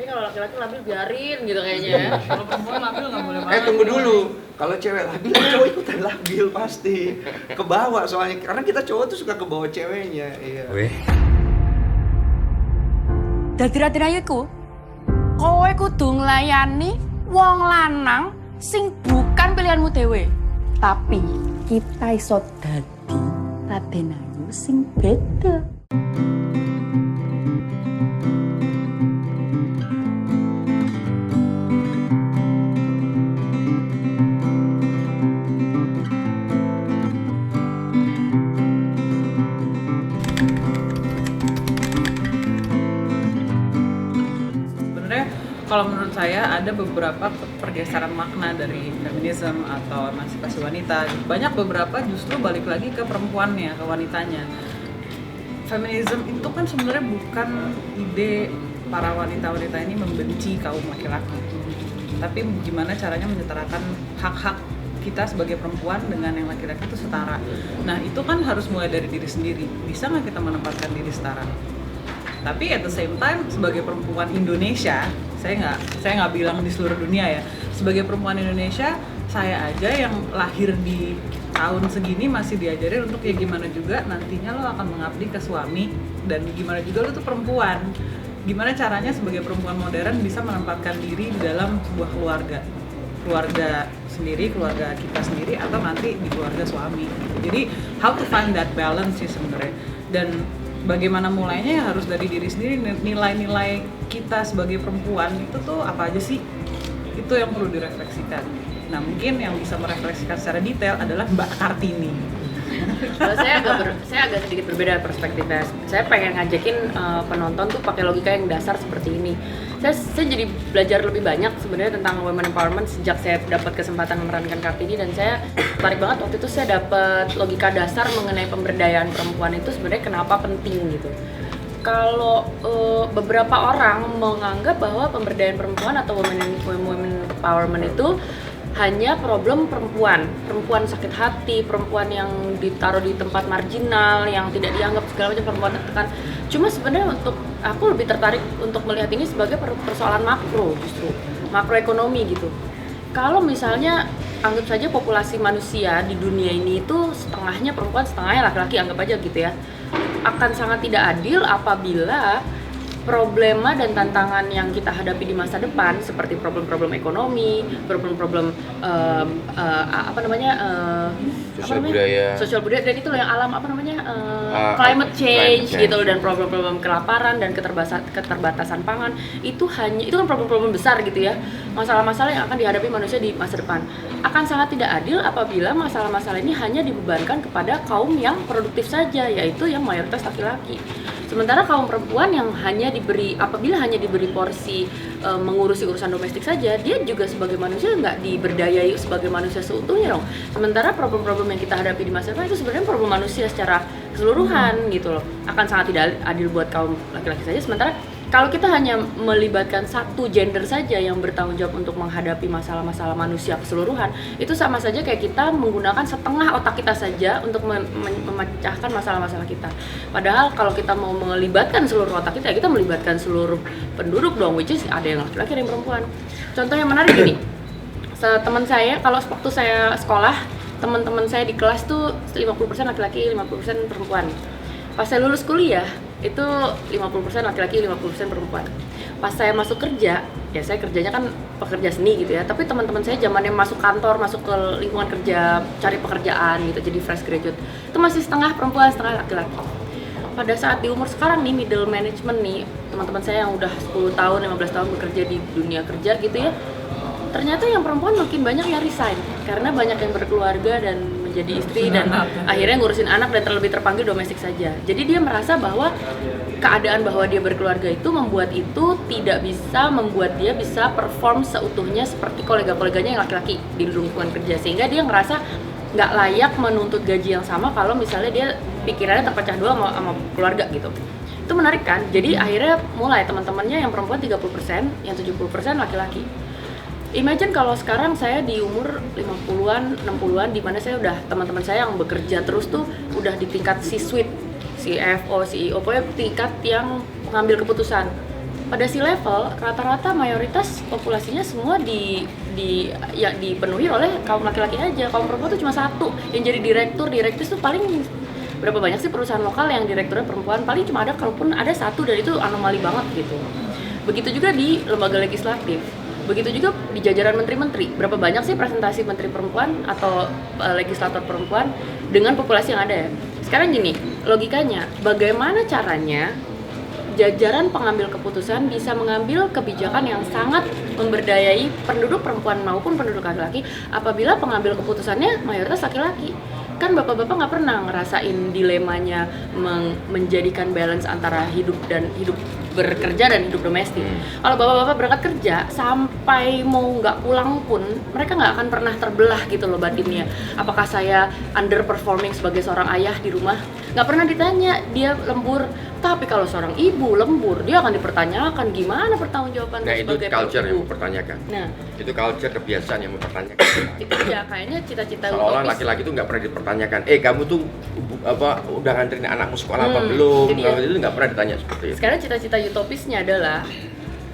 Tapi kalau laki-laki labil biarin gitu kayaknya ya. Kalau perempuan labil nggak boleh marah. Tunggu dulu. Kalau cewek labil, cowok ikutan labil pasti. Kebawa soalnya, karena kita cowok tuh suka kebawa ceweknya. Iya. Weh. Dadi ratine iku kowe kudu nglayani wong lanang sing bukan pilihanmu dhewe. Tapi kita iso dadi Raden Ayu sing beda. Kalau menurut saya ada beberapa pergeseran makna dari feminisme atau emansipasi wanita. Banyak beberapa justru balik lagi ke perempuannya, ke wanitanya. Feminisme itu kan sebenarnya bukan ide para wanita-wanita ini membenci kaum laki-laki. Tapi gimana caranya menyetarakan hak-hak kita sebagai perempuan dengan yang laki-laki itu setara. Nah itu kan harus mulai dari diri sendiri. Bisa nggak kita menempatkan diri setara? Tapi at the same time sebagai perempuan Indonesia, saya nggak bilang di seluruh dunia ya, sebagai perempuan Indonesia saya aja yang lahir di tahun segini masih diajarin untuk ya gimana juga nantinya lo akan mengabdi ke suami, dan gimana juga lo tuh perempuan, gimana caranya sebagai perempuan modern bisa menempatkan diri di dalam sebuah keluarga sendiri, keluarga kita sendiri, atau nanti di keluarga suami. Jadi how to find that balance sih sebenarnya. Dan bagaimana mulainya ya harus dari diri sendiri. Nilai-nilai kita sebagai perempuan itu tuh apa aja sih? Itu yang perlu direfleksikan. Nah mungkin yang bisa merefleksikan secara detail adalah Mbak Kartini. Kalau saya agak sedikit berbeda perspektifnya. Saya pengen ngajakin penonton tuh pakai logika yang dasar seperti ini. Saya jadi belajar lebih banyak sebenarnya tentang women empowerment sejak saya dapat kesempatan memerankan Kartini, dan saya tertarik banget waktu itu saya dapat logika dasar mengenai pemberdayaan perempuan itu sebenarnya kenapa penting gitu. Kalau beberapa orang menganggap bahwa pemberdayaan perempuan atau women empowerment itu hanya problem perempuan sakit hati, perempuan yang ditaruh di tempat marginal, yang tidak dianggap segala macam, perempuan tertekan. Cuma sebenarnya untuk aku lebih tertarik untuk melihat ini sebagai persoalan makro, justru makroekonomi gitu. Kalau misalnya anggap saja populasi manusia di dunia ini itu setengahnya perempuan, setengahnya laki-laki, anggap aja gitu ya, akan sangat tidak adil apabila problema dan tantangan yang kita hadapi di masa depan seperti problem-problem ekonomi, problem-problem sosial budaya, dan itu loh yang alam climate change gitu loh, dan problem-problem kelaparan dan keterbatasan pangan itu kan problem-problem besar gitu ya, masalah-masalah yang akan dihadapi manusia di masa depan. Akan sangat tidak adil apabila masalah-masalah ini hanya dibebankan kepada kaum yang produktif saja, yaitu yang mayoritas laki-laki. Sementara kaum perempuan yang apabila hanya diberi porsi mengurusi urusan domestik saja, dia juga sebagai manusia nggak diberdayai sebagai manusia seutuhnya dong. Sementara problem-problem yang kita hadapi di masa depan itu sebenarnya problem manusia secara keseluruhan gitu loh. Akan sangat tidak adil buat kaum laki-laki saja. Sementara kalau kita hanya melibatkan satu gender saja yang bertanggung jawab untuk menghadapi masalah-masalah manusia keseluruhan, itu sama saja kayak kita menggunakan setengah otak kita saja untuk memecahkan masalah-masalah kita. Padahal kalau kita mau melibatkan seluruh otak kita, kita melibatkan seluruh penduduk dong, which is ada yang laki-laki, ada yang perempuan. Contoh yang menarik gini, teman saya, kalau waktu saya sekolah, teman-teman saya di kelas tuh 50% laki-laki, 50% perempuan. Pas saya lulus kuliah, itu 50% laki-laki, 50% perempuan. Pas saya masuk kerja, ya saya kerjanya kan pekerja seni gitu ya, tapi teman-teman saya zamannya masuk kantor, masuk ke lingkungan kerja, cari pekerjaan gitu, jadi fresh graduate, itu masih setengah perempuan, setengah laki-laki. Pada saat di umur sekarang nih, middle management nih, teman-teman saya yang udah 10 tahun, 15 tahun bekerja di dunia kerja gitu ya, ternyata yang perempuan makin banyak yang resign karena banyak yang berkeluarga dan menjadi istri dan akhirnya ngurusin anak dan terlebih terpanggil domestik saja. Jadi dia merasa bahwa keadaan bahwa dia berkeluarga itu membuat itu tidak bisa membuat dia bisa perform seutuhnya seperti kolega-koleganya yang laki-laki di lingkungan kerja, sehingga dia ngerasa nggak layak menuntut gaji yang sama kalau misalnya dia pikirannya terpecah dua sama keluarga gitu. Itu menarik kan? Jadi akhirnya mulai teman-temannya yang perempuan 30%, yang 70% laki-laki. Imagine kalau sekarang saya di umur 50-an, 60-an, di mana saya udah, teman-teman saya yang bekerja terus tuh udah di tingkat C-suite, CFO, CEO, pokoknya tingkat yang mengambil keputusan. pada C-level rata-rata mayoritas populasinya semua dipenuhi oleh kaum laki-laki aja. Kaum perempuan tuh cuma satu yang jadi direktur tuh paling berapa banyak sih perusahaan lokal yang direkturnya perempuan? Paling cuma ada, kalaupun ada satu, dan itu anomali banget gitu. Begitu juga di lembaga legislatif, begitu juga di jajaran menteri-menteri. Berapa banyak sih presentasi menteri perempuan atau legislator perempuan dengan populasi yang ada ya? Sekarang gini, logikanya, bagaimana caranya jajaran pengambil keputusan bisa mengambil kebijakan yang sangat memberdayai penduduk perempuan maupun penduduk laki-laki apabila pengambil keputusannya mayoritas laki-laki? Kan bapak-bapak nggak pernah ngerasain dilemanya menjadikan balance antara hidup bekerja dan hidup domestik. Kalau bapak-bapak berangkat kerja sampai mau nggak pulang pun mereka nggak akan pernah terbelah gitu loh batinnya. Apakah saya underperforming sebagai seorang ayah di rumah? Nggak pernah ditanya, dia lembur. Tapi kalau seorang ibu lembur, dia akan dipertanyakan gimana pertanggungjawaban sebagai culture yang ibu. mempertanyakan. Nah, itu culture kebiasaan yang mempertanyakan. itu ya kayaknya cita-cita Seolah utopis. laki-laki itu nggak pernah dipertanyakan. Kamu tuh udah nganterin anakmu sekolah apa belum? jadi ya. Itu nggak pernah ditanya seperti itu. Sekarang cita-cita utopisnya adalah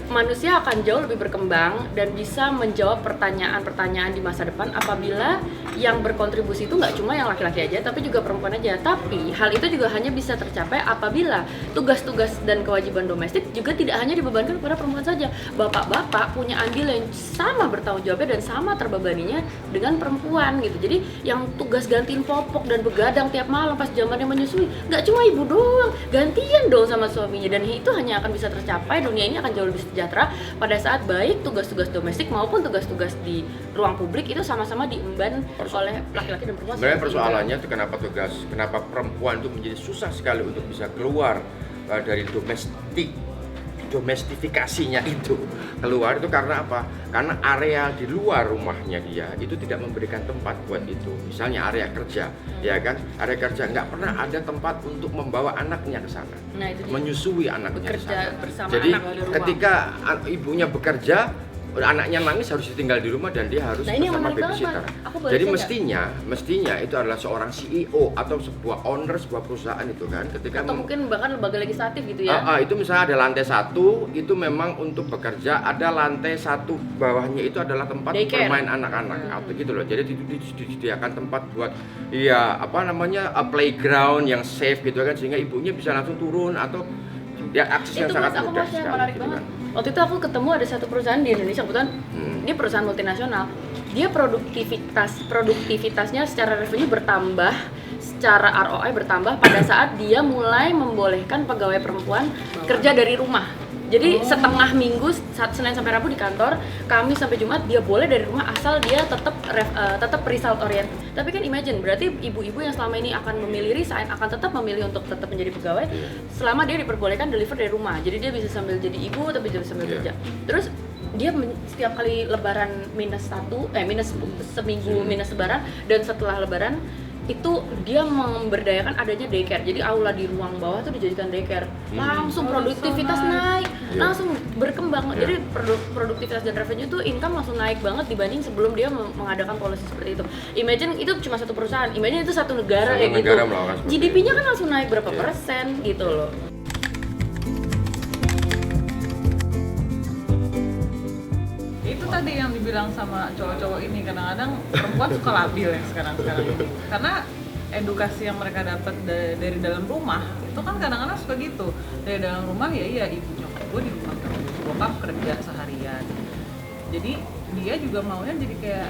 manusia akan jauh lebih berkembang dan bisa menjawab pertanyaan-pertanyaan di masa depan apabila yang berkontribusi itu nggak cuma yang laki-laki aja tapi juga perempuan aja. Tapi hal itu juga hanya bisa tercapai apabila tugas-tugas dan kewajiban domestik juga tidak hanya dibebankan kepada perempuan saja. Bapak-bapak punya andil yang sama bertanggung jawabnya dan sama terbebaninya dengan perempuan gitu. Jadi yang tugas gantiin popok dan begadang tiap malam pas zamannya menyusui nggak cuma ibu doang, gantian dong sama suaminya, dan itu hanya akan bisa tercapai, dunia ini akan jauh lebih sejahtera pada saat baik tugas-tugas domestik maupun tugas-tugas di ruang publik itu sama-sama diemban oleh laki-laki dan perempuan. Sebenarnya persoalannya itu kenapa perempuan itu menjadi susah sekali untuk bisa keluar dari domestifikasinya itu. Keluar itu karena apa? Karena area di luar rumahnya dia itu tidak memberikan tempat buat itu. Misalnya area kerja, ya kan? Area kerja nggak pernah ada tempat untuk membawa anaknya ke sana, Nah, itu dia. menyusui anaknya ke Bekerja sana. bersama Jadi anak di rumah. ketika ibunya bekerja, anaknya nangis harus ditinggal di rumah dan dia harus Nah, ini yang bersama menarik banget, babysitter. Mas. Aku boleh Jadi cerita? mestinya itu adalah seorang CEO atau sebuah owner sebuah perusahaan itu kan ketika Atau mungkin bahkan lembaga legislatif gitu ya. itu misalnya ada lantai 1 itu memang untuk bekerja, ada lantai 1 bawahnya itu adalah tempat Daycare. bermain anak-anak atau gitu loh. Jadi disediakan tempat buat playground yang safe gitu kan, sehingga ibunya bisa langsung turun atau ya aksesnya Itu sangat Mas, aku mudah mau share, sekali menarik gitu banget. kan. Waktu itu aku ketemu ada satu perusahaan di Indonesia, kebetulan ini perusahaan multinasional. Dia produktivitasnya secara revenue bertambah, secara ROI bertambah pada saat dia mulai membolehkan pegawai perempuan kerja dari rumah. Jadi setengah minggu, Senin sampai Rabu di kantor, Kamis sampai Jumat dia boleh dari rumah asal dia tetap result oriented. Tapi kan imagine, berarti ibu-ibu yang selama ini akan memilih resign akan tetap memilih untuk tetap menjadi pegawai selama dia diperbolehkan deliver dari rumah. Jadi dia bisa sambil jadi ibu tapi juga sambil kerja. Terus dia setiap kali lebaran seminggu minus lebaran, dan setelah lebaran itu dia memberdayakan adanya daycare. Jadi aula di ruang bawah tuh dijadikan daycare. Langsung produktivitas naik, langsung berkembang. Jadi produktivitas dan revenue tuh income langsung naik banget dibanding sebelum dia mengadakan policy seperti itu. Imagine itu cuma satu perusahaan, imagine itu satu negara kayak gitu. GDP-nya kan langsung naik berapa persen gitu loh. Itu tadi yang dibilang sama cowok-cowok ini, kadang-kadang perempuan suka labil ya sekarang ini, karena edukasi yang mereka dapat dari dalam rumah itu kan kadang-kadang suka gitu. Dari dalam rumah ya ibu nyokap gue di rumah terus, bokap kerja seharian, jadi dia juga maunya jadi kayak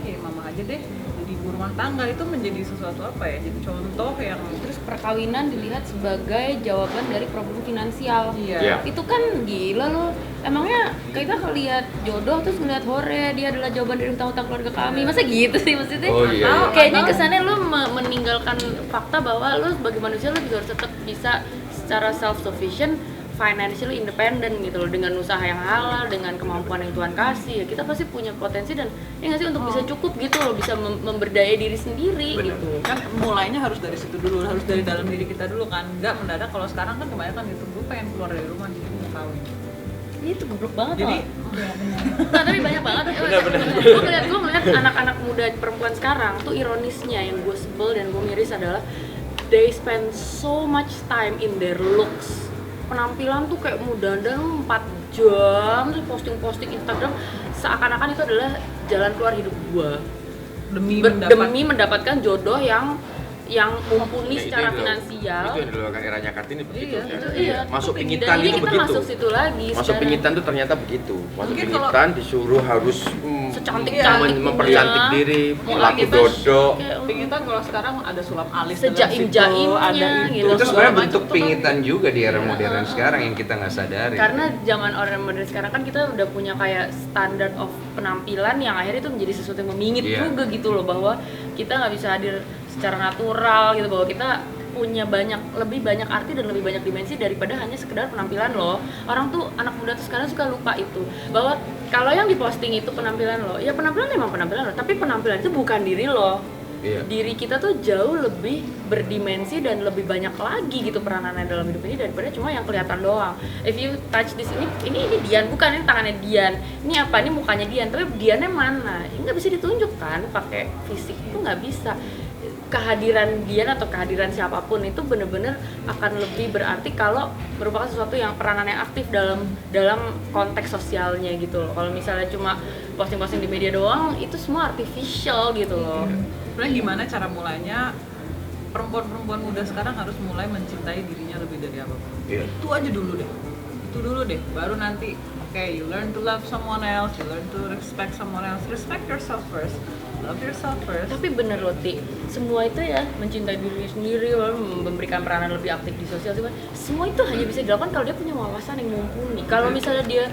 kayak mama aja deh, jadi ibu rumah tangga. Itu menjadi sesuatu jadi contoh yang Terus perkawinan dilihat sebagai jawaban dari problem finansial. Iya. Itu kan gila loh. Emangnya kita ngeliat jodoh terus ngeliat hore dia adalah jawaban dari hutang-hutang keluarga kami. Masa gitu sih maksudnya? Oh, iya, iya. Kayaknya kesannya lu meninggalkan fakta bahwa lu sebagai manusia lu juga harus tetap bisa secara self sufficient, financially independent gitu loh, dengan usaha yang halal, dengan kemampuan yang Tuhan kasih. Ya kita pasti punya potensi dan nggak sih untuk bisa cukup gitu loh, bisa memberdayai diri sendiri gitu. kan mulainya harus dari situ dulu, harus dari dalam diri kita dulu kan, nggak mendadak. Kalau sekarang kan kebanyakan gitu, gue pengen keluar dari rumah jadi mau kawin. Itu goblok banget Jadi Nah, tapi banyak banget. Gue ngeliat anak-anak muda perempuan sekarang tuh ironisnya yang gue sebel dan gue miris adalah they spend so much time in their looks. Penampilan tuh kayak mau dandan 4 jam terus posting Instagram seakan-akan itu adalah jalan keluar hidup gua demi mendapatkan jodoh yang mumpuni Ya, itu secara yang finansial. Itu yang dilakukan eranya Kartini begitu. Iya, ya. Itu iya. Masuk Dan pingitan ini itu kita begitu. masuk situ lagi Masuk sekarang. pingitan tuh ternyata begitu. Masuk Mungkin pingitan disuruh harus Secantik-cantiknya. mempercantik diri, Mau laku kita dodo. kayak, Pingitan kalau sekarang ada sulam alis Sejaim-jaimnya ada gitu. Itu sebenarnya segala macam bentuk tuh kan. pingitan juga di era modern sekarang yang kita nggak sadari. Karena zaman orang modern sekarang kan kita udah punya kayak standard of penampilan yang akhirnya itu menjadi sesuatu yang memingit Iya. juga gitu loh, bahwa kita nggak bisa hadir secara natural gitu, bahwa kita punya lebih banyak arti dan lebih banyak dimensi daripada hanya sekedar penampilan lo. Orang tuh anak muda tuh sekarang suka lupa itu, bahwa kalau yang diposting itu penampilan lo, ya penampilan emang penampilan lo, tapi penampilan itu bukan diri lo. Iya. Diri kita tuh jauh lebih berdimensi dan lebih banyak lagi gitu peranannya dalam hidup ini daripada cuma yang kelihatan doang. If you touch this, ini Dian, bukan ini tangannya Dian, ini apa, ini mukanya Dian, tapi Diannya mana? Ini nggak bisa ditunjukkan pakai fisik, itu nggak bisa. Kehadiran Dian atau kehadiran siapapun itu bener-bener akan lebih berarti kalau merupakan sesuatu yang peranannya aktif dalam konteks sosialnya gitu loh. Kalau misalnya cuma posting-posting di media doang, itu semua artificial gitu loh. Sebenarnya gimana cara mulainya? Perempuan-perempuan muda sekarang harus mulai mencintai dirinya lebih dari apapun. Iya. Itu aja dulu deh. Itu dulu deh. Baru nanti, you learn to love someone else, you learn to respect someone else. Respect yourself first. Love yourself first. Tapi bener loh Ti, semua itu ya mencintai diri sendiri, lalu memberikan peranan lebih aktif di sosial, semua itu hanya bisa dilakukan kalau dia punya wawasan yang mumpuni. Kalau misalnya dia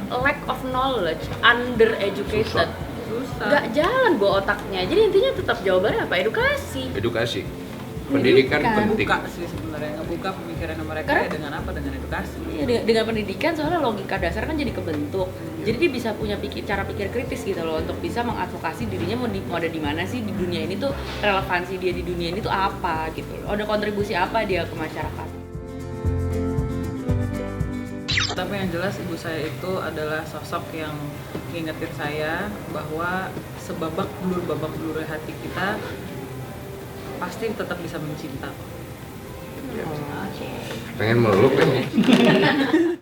lack of knowledge, undereducated, Susah. nggak jalan bawa otaknya. Jadi intinya tetap jawabannya apa? Edukasi. Pendidikan penting. Ngebuka sih sebenarnya, ngebuka pemikiran mereka Karena- ya dengan apa? Dengan edukasi. Iya, dengan pendidikan soalnya logika dasar kan jadi kebentuk. Jadi dia bisa punya cara pikir kritis gitu loh untuk bisa mengadvokasi dirinya mau ada di mana sih di dunia ini tuh, relevansi dia di dunia ini tuh apa gitu loh. Ada kontribusi apa dia ke masyarakat. Tapi yang jelas ibu saya itu adalah sosok yang ngingetin saya bahwa babak belur hati kita pasti tetap bisa mencinta. Pengen meluk kan?